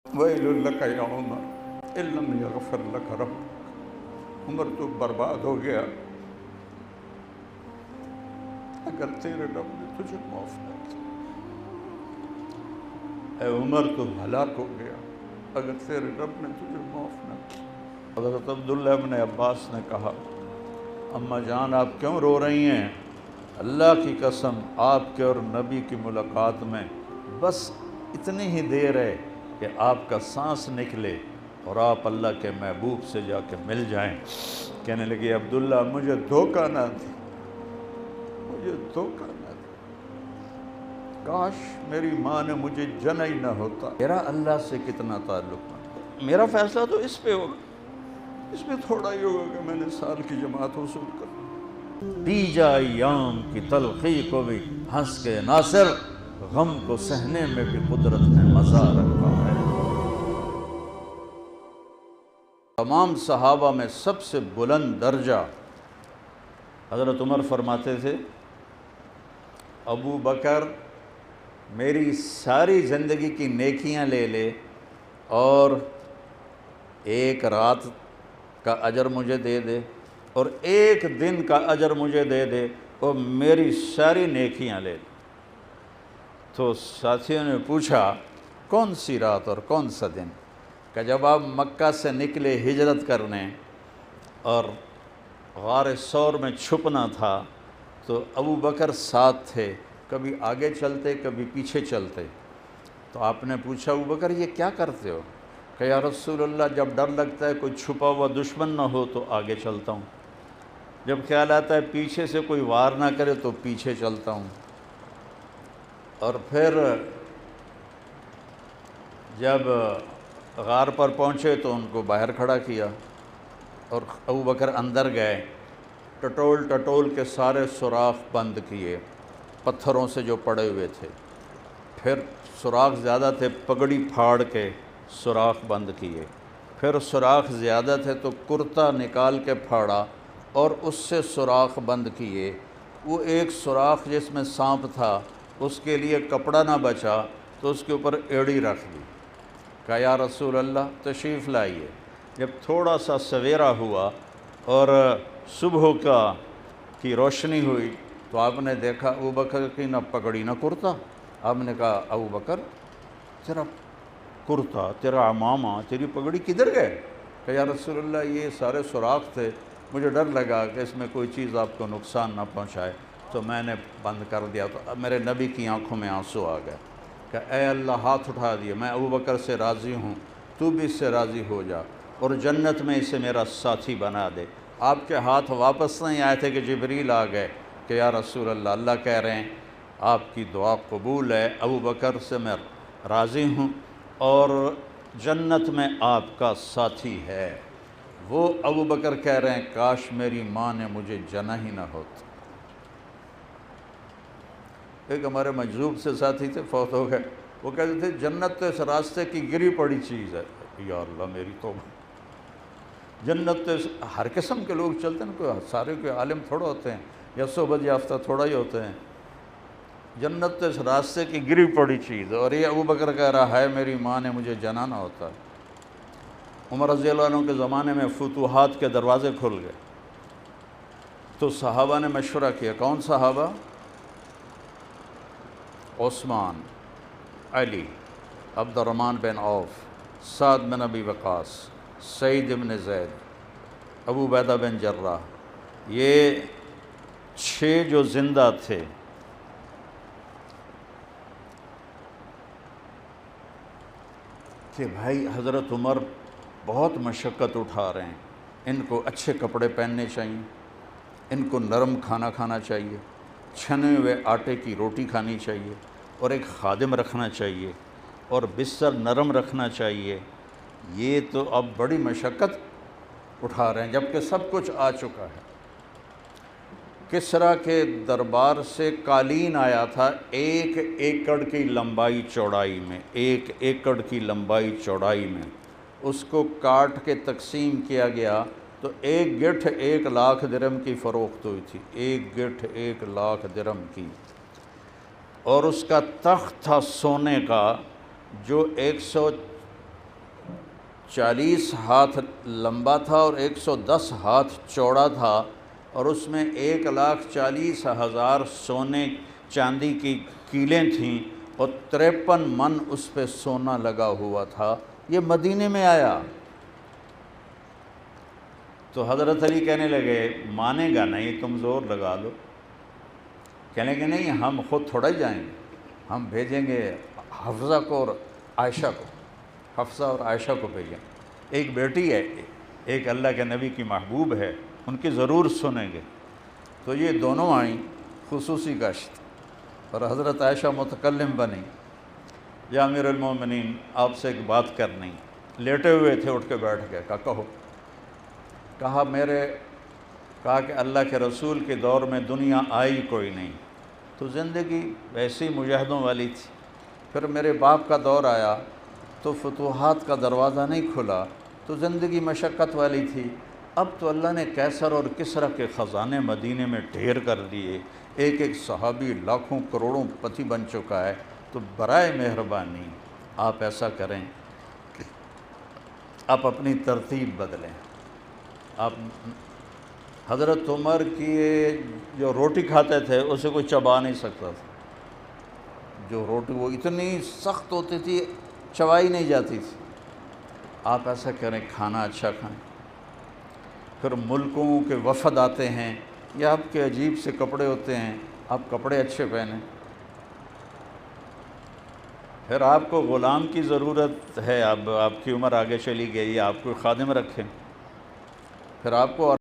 Well لک یا عمر ان لم یغفر لک ربک، عمر تو برباد ہو گیا اگر تیرے رب نے تجھے معاف نہ کیا، اے عمر تو ہلاک ہو گیا اگر تیرے رب نے تجھے معاف نہ کیا۔ حضرت عبداللہ ابن عباس نے کہا اماں جان آپ کیوں رو رہی ہیں؟ اللہ کی قسم آپ کے اور نبی کی ملاقات میں بس اتنی ہی دیر ہے کہ آپ کا سانس نکلے اور آپ اللہ کے محبوب سے جا کے مل جائیں۔ کہنے لگی عبداللہ مجھے دھوکہ نہ دے، مجھے دھوکہ نہ دے، کاش میری ماں نے مجھے جنا ہی نہ ہوتا۔ میرا اللہ سے کتنا تعلق ہے، میرا فیصلہ تو اس پہ ہوگا، اس میں تھوڑا ہی ہوگا کہ میں نے سال کی جماعت وصول کر پی جا ایام کی تلخی کو بھی ہنس کے ناصر، غم کو سہنے میں بھی قدرت نے مزہ رکھا ہے۔ تمام صحابہ میں سب سے بلند درجہ حضرت عمر فرماتے تھے ابو بکر میری ساری زندگی کی نیکیاں لے لے اور ایک رات کا اجر مجھے دے دے اور ایک دن کا اجر مجھے دے دے اور میری ساری نیکیاں لے لے۔ تو ساتھیوں نے پوچھا کون سی رات اور کون سا دن؟ کہ جب آپ مکہ سے نکلے ہجرت کرنے اور غار ثور میں چھپنا تھا تو ابو بکر ساتھ تھے، کبھی آگے چلتے کبھی پیچھے چلتے۔ تو آپ نے پوچھا ابو بکر یہ کیا کرتے ہو؟ کہ یا رسول اللہ جب ڈر لگتا ہے کوئی چھپا ہوا دشمن نہ ہو تو آگے چلتا ہوں، جب خیال آتا ہے پیچھے سے کوئی وار نہ کرے تو پیچھے چلتا ہوں، اور پھر جب غار پر پہنچے تو ان کو باہر کھڑا کیا اور ابو بکر اندر گئے، ٹٹول ٹٹول کے سارے سوراخ بند کیے پتھروں سے جو پڑے ہوئے تھے، پھر سوراخ زیادہ تھے پگڑی پھاڑ کے سوراخ بند کیے، پھر سوراخ زیادہ تھے تو کرتا نکال کے پھاڑا اور اس سے سوراخ بند کیے۔ وہ ایک سوراخ جس میں سانپ تھا اس کے لیے کپڑا نہ بچا تو اس کے اوپر ایڑی رکھ دی، کہا یا رسول اللہ تشریف لائیے۔ جب تھوڑا سا سویرا ہوا اور صبح کی روشنی ہوئی تو آپ نے دیکھا ابو بکر کی نہ پگڑی نہ کرتا۔ آپ نے کہا ابو بکر تیرا کرتا، تیرا عمامہ، تیری پگڑی کدھر گئے؟ کہ یا رسول اللہ یہ سارے سوراخ تھے، مجھے ڈر لگا کہ اس میں کوئی چیز آپ کو نقصان نہ پہنچائے تو میں نے بند کر دیا۔ تو اب میرے نبی کی آنکھوں میں آنسو آ گئے کہ اے اللہ ہاتھ اٹھا دیے، میں ابو بکر سے راضی ہوں، تو بھی اس سے راضی ہو جا اور جنت میں اسے میرا ساتھی بنا دے۔ آپ کے ہاتھ واپس نہیں آئے تھے کہ جبریل آ گئے کہ یا رسول اللہ اللہ کہہ رہے ہیں آپ کی دعا قبول ہے، ابو بکر سے میں راضی ہوں اور جنت میں آپ کا ساتھی ہے۔ وہ ابو بکر کہہ رہے ہیں کاش میری ماں نے مجھے جنا ہی نہ ہوتا۔ ایک ہمارے مجذوب سے ساتھی تھے، فوت ہو گئے، وہ کہتے تھے جنت تو اس راستے کی گری پڑی چیز ہے۔ یا اللہ میری توبہ، جنت تو ہر قسم کے لوگ چلتے ہیں، کوئی سارے کوئی عالم تھوڑا ہوتے ہیں یا صحبت یافتہ تھوڑا ہی ہوتے ہیں، جنت تو اس راستے کی گری پڑی چیز ہے۔ اور یہ ابو بکر کہہ رہا ہے میری ماں نے مجھے جنا نہ ہوتا۔ عمر رضی اللہ عنہ کے زمانے میں فتوحات کے دروازے کھل گئے تو صحابہ نے مشورہ کیا۔ کون صحابہ؟ عثمان، علی، عبد الرحمن بن عوف، سعد بن ابی وقاص، سعید بن زید، ابو عبیدہ بن جراح، یہ 6 جو زندہ تھے کہ بھائی حضرت عمر بہت مشقت اٹھا رہے ہیں، ان کو اچھے کپڑے پہننے چاہیے، ان کو نرم کھانا کھانا چاہیے، چھنے ہوئے آٹے کی روٹی کھانی چاہیے اور ایک خادم رکھنا چاہیے اور بستر نرم رکھنا چاہیے۔ یہ تو اب بڑی مشقت اٹھا رہے ہیں جبکہ سب کچھ آ چکا ہے۔ کسریٰ کے دربار سے قالین آیا تھا 1 ایکڑ کی لمبائی چوڑائی میں، 1 ایکڑ کی لمبائی چوڑائی میں، اس کو کاٹ کے تقسیم کیا گیا تو 1 گٹھ 1 لاکھ درہم کی فروخت ہوئی تھی، 1 گٹھ 1 لاکھ درہم کی۔ اور اس کا تخت تھا سونے کا جو 40 ہاتھ لمبا تھا اور 110 ہاتھ چوڑا تھا، اور اس میں 1,40,000 سونے چاندی کی کیلیں تھیں، اور 53 من اس پہ سونا لگا ہوا تھا۔ یہ مدینے میں آیا تو حضرت علی کہنے لگے مانے گا نہیں، تم زور لگا لو۔ کہنے لگے نہیں، ہم خود تھوڑا ہی جائیں گے، ہم بھیجیں گے حفصہ کو اور عائشہ کو، حفصہ اور عائشہ کو بھیجیں۔ ایک بیٹی ہے، ایک اللہ کے نبی کی محبوب ہے، ان کی ضرور سنیں گے۔ تو یہ دونوں آئیں، خصوصی گشت، اور حضرت عائشہ متکلم بنی، یا امیر المومنین آپ سے ایک بات کرنی۔ لیٹے ہوئے تھے، اٹھ کے بیٹھ گئے، کہو۔ کہا کہ اللہ کے رسول کے دور میں دنیا آئی کوئی نہیں، تو زندگی ویسی مجاہدوں والی تھی۔ پھر میرے باپ کا دور آیا تو فتوحات کا دروازہ نہیں کھلا، تو زندگی مشقت والی تھی۔ اب تو اللہ نے کیسر اور کسریٰ کے خزانے مدینے میں ڈھیر کر دیے، ایک ایک صحابی لاکھوں کروڑوں پتی بن چکا ہے، تو برائے مہربانی آپ ایسا کریں کہ آپ اپنی ترتیب بدلیں۔ آپ حضرت عمر کی جو روٹی کھاتے تھے اسے کوئی چبا نہیں سکتا تھا، جو روٹی وہ اتنی سخت ہوتی تھی چبائی نہیں جاتی تھی۔ آپ ایسا کریں، کھانا اچھا کھائیں۔ پھر ملکوں کے وفد آتے ہیں، یا آپ کے عجیب سے کپڑے ہوتے ہیں، آپ کپڑے اچھے پہنیں۔ پھر آپ کو غلام کی ضرورت ہے، اب آپ کی عمر آگے چلی گئی، آپ کوئی خادم رکھیں۔ پھر آپ کو